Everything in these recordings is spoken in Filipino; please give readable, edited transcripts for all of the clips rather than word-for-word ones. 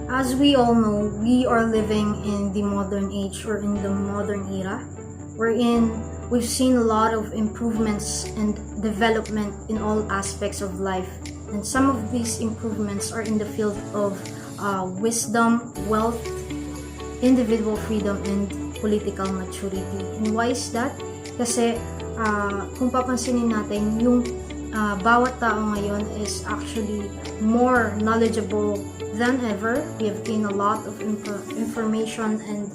As we all know, we are living in the modern age or in the modern era, wherein we've seen a lot of improvements and development in all aspects of life. And some of these improvements are in the field of wisdom, wealth, individual freedom, and political maturity. And why is that? Kasi kung papansinin natin, yung bawat tao ngayon is actually more knowledgeable than ever. We have gained a lot of information and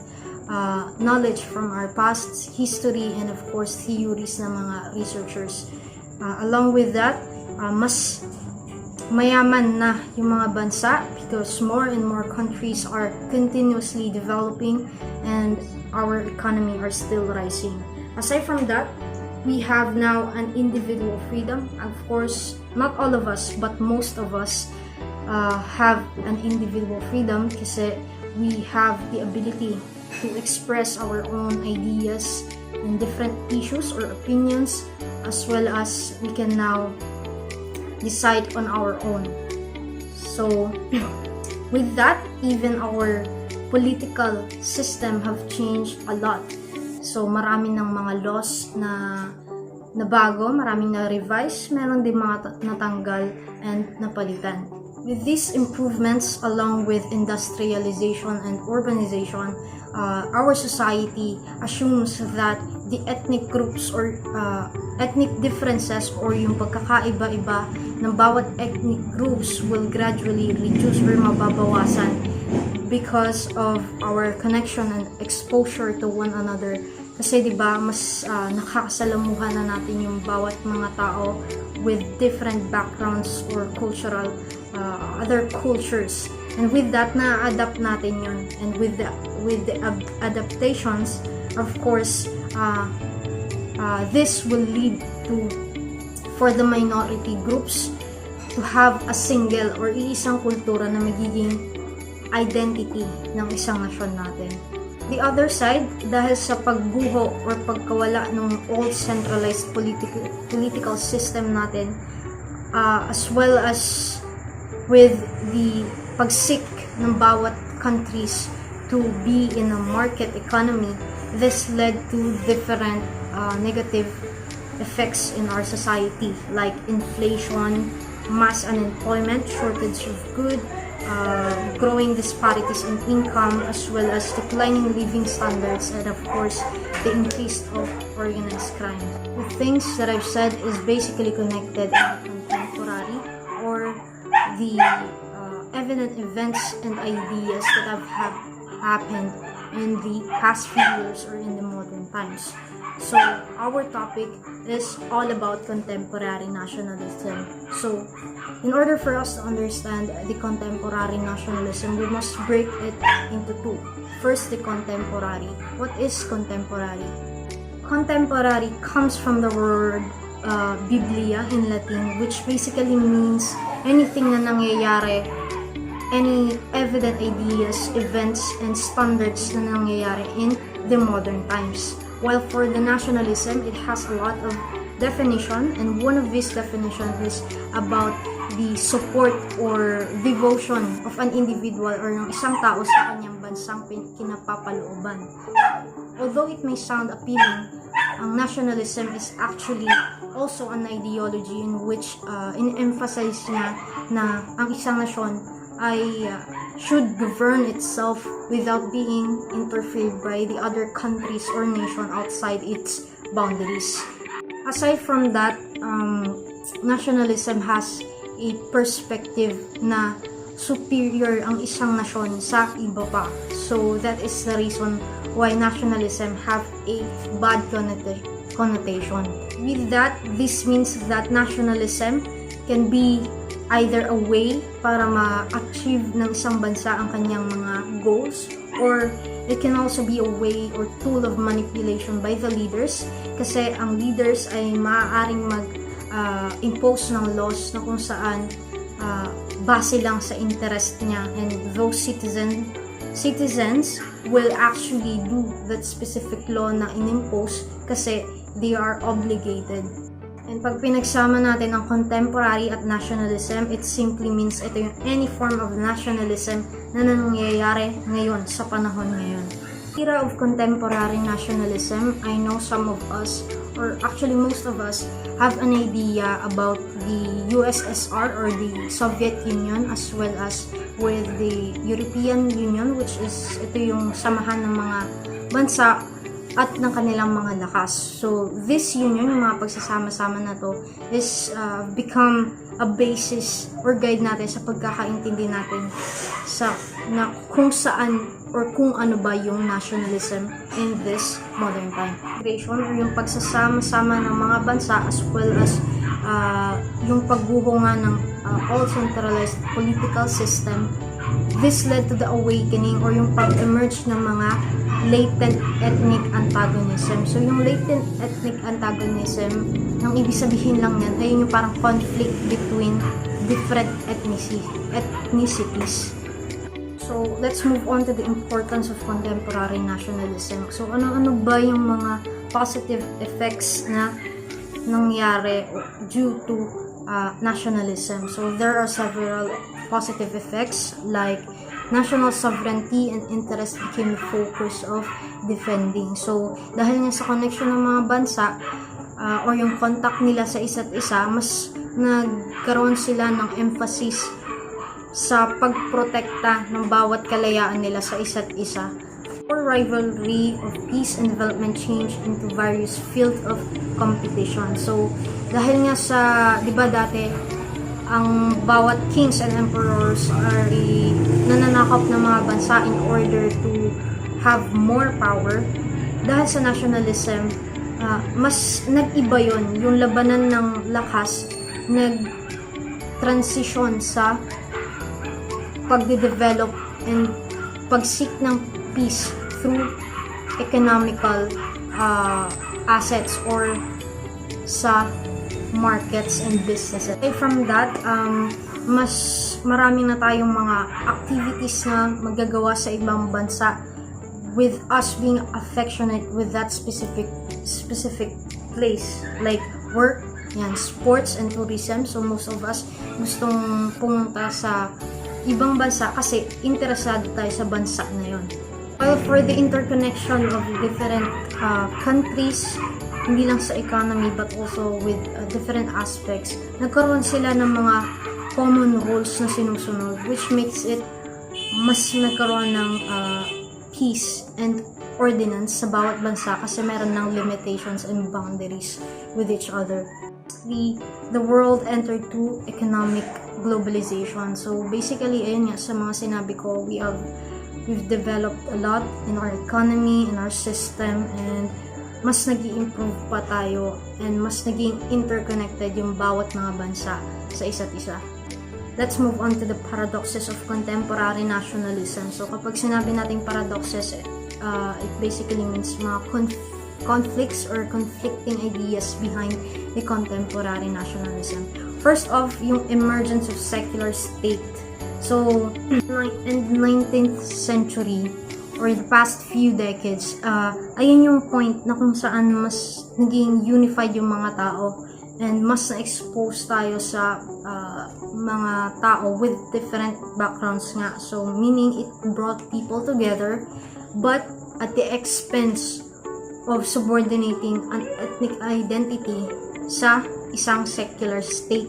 knowledge from our past history and of course theories ng mga researchers. Along with that, mas mayaman na yung mga bansa because more and more countries are continuously developing and our economy are still rising. Aside from that, we have now an individual freedom. Of course, not all of us, but most of us have an individual freedom kasi we have the ability to express our own ideas in different issues or opinions, as well as we can now decide on our own. So, with that, even our political system have changed a lot. So, marami ng mga laws na bago, maraming na-revise, meron din mga natanggal and napalitan. With these improvements, along with industrialization and urbanization, our society assumes that the ethnic groups or ethnic differences or yung pagkakaiba-iba ng bawat ethnic groups will gradually reduce or mababawasan because of our connection and exposure to one another. Kasi 'di ba mas nakakasalamuhan na natin yung bawat mga tao with different backgrounds or cultural other cultures. And with that, na-adapt natin yun. And with the adaptations, of course, this will lead to, for the minority groups, to have a single or iisang kultura na magiging identity ng isang nasyon natin. The other side, dahil sa pagguho or pagkawala ng old centralized political system natin, as well as with the pagsik ng bawat countries to be in a market economy, this led to different negative effects in our society like inflation, mass unemployment, shortage of goods, growing disparities in income, as well as declining living standards, and of course the increase of organized crime. The things that I've said is basically connected in the contemporary or the evident events and ideas that have happened in the past few years or in the modern times. So our topic is all about contemporary nationalism. So in order for us to understand the contemporary nationalism, we must break it into two. First, the contemporary. What is contemporary? Contemporary comes from the word Biblia in Latin, which basically means anything na nangyayari, any evident ideas, events, and standards na nangyayari in the modern times. While for the nationalism, it has a lot of definition, and one of these definitions is about the support or devotion of an individual or ng isang tao sa kanyang bansang kinapapalooban. Although it may sound appealing, ang nationalism is actually also an ideology in which in-emphasize niya na ang isang nasyon ay should govern itself without being interfered by the other countries or nation outside its boundaries. Aside from that, nationalism has a perspective na superior ang isang nasyon sa iba pa. So that is the reason why nationalism have a bad connotation. With that, this means that nationalism can be either a way para ma-achieve ng isang bansa ang kanyang mga goals, or it can also be a way or tool of manipulation by the leaders, kasi ang leaders ay maaaring mag-impose ng laws na kung saan base lang sa interest niya, and those citizens will actually do that specific law na inimpose kasi they are obligated. And pag pinagsama natin ang contemporary at nationalism, it simply means ito yung any form of nationalism na nangyayari ngayon sa panahon ngayon. Era of contemporary nationalism, I know some of us, or actually most of us, have an idea about the USSR or the Soviet Union, as well as with the European Union, which is ito yung samahan ng mga bansa at ng kanilang mga lakas. So this union, yung mga pagsasama-sama na to, is become a basis or guide natin sa pagkakaintindi natin sa na kung saan or kung ano ba yung nationalism in this modern time. Migration or yung pagsasama-sama ng mga bansa, as well as yung pagbuho nga ng all centralized political system. This led to the awakening or yung pag-emerge ng mga latent ethnic antagonism. So yung latent ethnic antagonism, ang ibig sabihin lang yan ay yung parang conflict between different ethnicities. So let's move on to the importance of contemporary nationalism. So ano ba yung mga positive effects na nangyari due to nationalism? So there are several positive effects, like national sovereignty and interest became the focus of defending. So dahil nga sa connection ng mga bansa or yung contact nila sa isa't isa, mas nagkaroon sila ng emphasis sa pagprotekta ng bawat kalayaan nila sa isa't isa. Or rivalry of peace and development change into various fields of competition. So dahil nga sa, di ba dati, ang bawat kings and emperors ay nananakop ng mga bansa in order to have more power. Dahil sa nationalism, mas nag-iba yun. Yung labanan ng lakas, nag-transition sa pagde-develop and pag-seek ng peace through economical assets or sa markets and businesses. From that, mas marami na tayong mga activities na magagawa sa ibang bansa with us being affectionate with that specific place, like work, yan, sports and tourism. So most of us gustong pumunta sa ibang bansa kasi interesado tayo sa bansa na yun. Well, for the interconnection of different countries, hindi lang sa economy but also with different aspects, nagkaroon sila ng mga common rules na sinusunod, which makes it mas nagkaroon ng peace and ordinance sa bawat bansa kasi meron ng limitations and boundaries with each other. The world entered to economic globalization. So basically, ayun nga sa mga sinabi ko, we've developed a lot in our economy, in our system, and mas nag-i-improve pa tayo and mas naging interconnected yung bawat mga bansa sa isa't isa. Let's move on to the paradoxes of contemporary nationalism. So kapag sinabi nating paradoxes, it basically means mga conflicts or conflicting ideas behind the contemporary nationalism. First off, yung emergence of secular state. So in the 19th century, or the past few decades, ayun yung point na kung saan mas naging unified yung mga tao and mas na-expose tayo sa mga tao with different backgrounds nga. So, meaning it brought people together but at the expense of subordinating an ethnic identity sa isang secular state.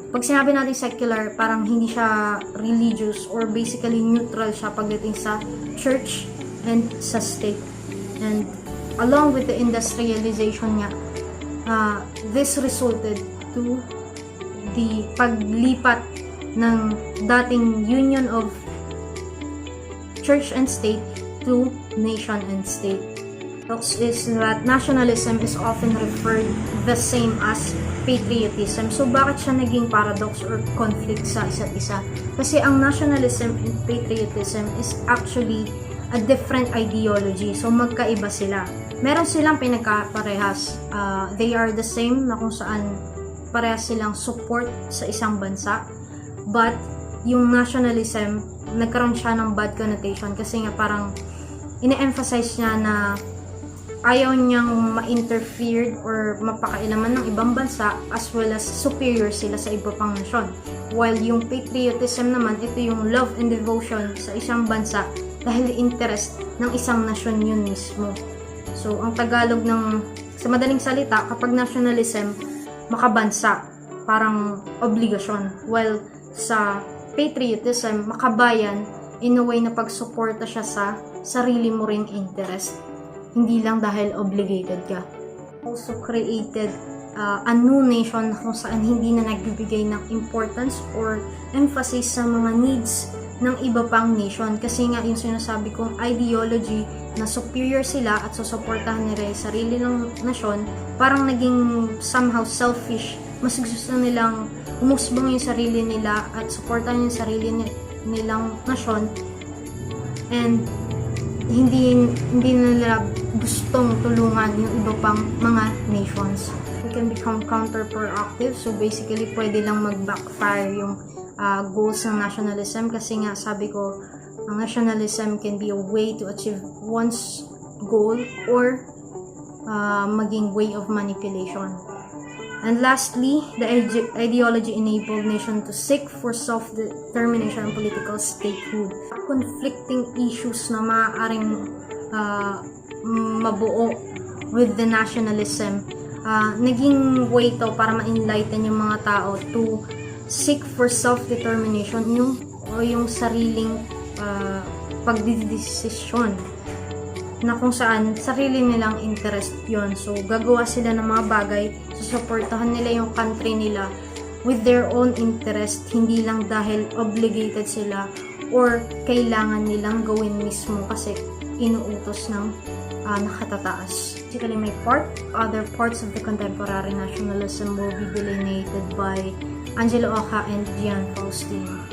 Pag sinabi natin secular, parang hindi siya religious or basically neutral siya pagdating sa church and sa state. And along with the industrialization niya, this resulted to the paglipat ng dating union of church and state to nation and state. Is that nationalism is often referred the same as patriotism. So bakit siya naging paradox or conflict sa isa't isa? Kasi ang nationalism and patriotism is actually a different ideology. So magkaiba sila. Meron silang pinagkaparehas. They are the same na kung saan parehas silang support sa isang bansa. But yung nationalism, nagkaroon siya ng bad connotation kasi nga parang ine-emphasize niya na ayaw niyang ma-interfere or mapakailaman ng ibang bansa, as well as superior sila sa iba pang nasyon. While yung patriotism naman, ito yung love and devotion sa isang bansa dahil interest ng isang nasyon yun mismo. So, ang Tagalog sa madaling salita, kapag nationalism, makabansa, parang obligasyon. While sa patriotism, makabayan, in a way na pagsuporta siya sa sarili mo ring interest. Hindi lang dahil obligated ka. Also created a new nation kung saan hindi na nagbibigay ng importance or emphasis sa mga needs ng iba pang nation. Kasi nga yung sinasabi kong ideology na superior sila at susuportahan nila yung sarili ng nasyon, parang naging somehow selfish. Mas gusto nilang umusbong yung sarili nila at suportahan yung sarili nilang nasyon, and hindi nila gustong tulungan yung iba pang mga nations. It can become counterproductive. So basically, pwede lang mag-backfire yung goals ng nationalism, kasi nga sabi ko, ang nationalism can be a way to achieve one's goal or maging way of manipulation. And lastly, the ideology enabled nation to seek for self-determination and political statehood. Conflicting issues na maaaring mabuo with the nationalism. Naging way to para ma-enlighten yung mga tao to seek for self-determination, yung sariling pagdidesisyon, na kung saan sarili nilang interest yon. So, gagawa sila ng mga bagay, susuportahan nila yung country nila with their own interest, hindi lang dahil obligated sila or kailangan nilang gawin mismo kasi inuutos ng nakatataas. Basically, my other parts of the contemporary nationalism will be delineated by Angelo Oca and Gian Faustino.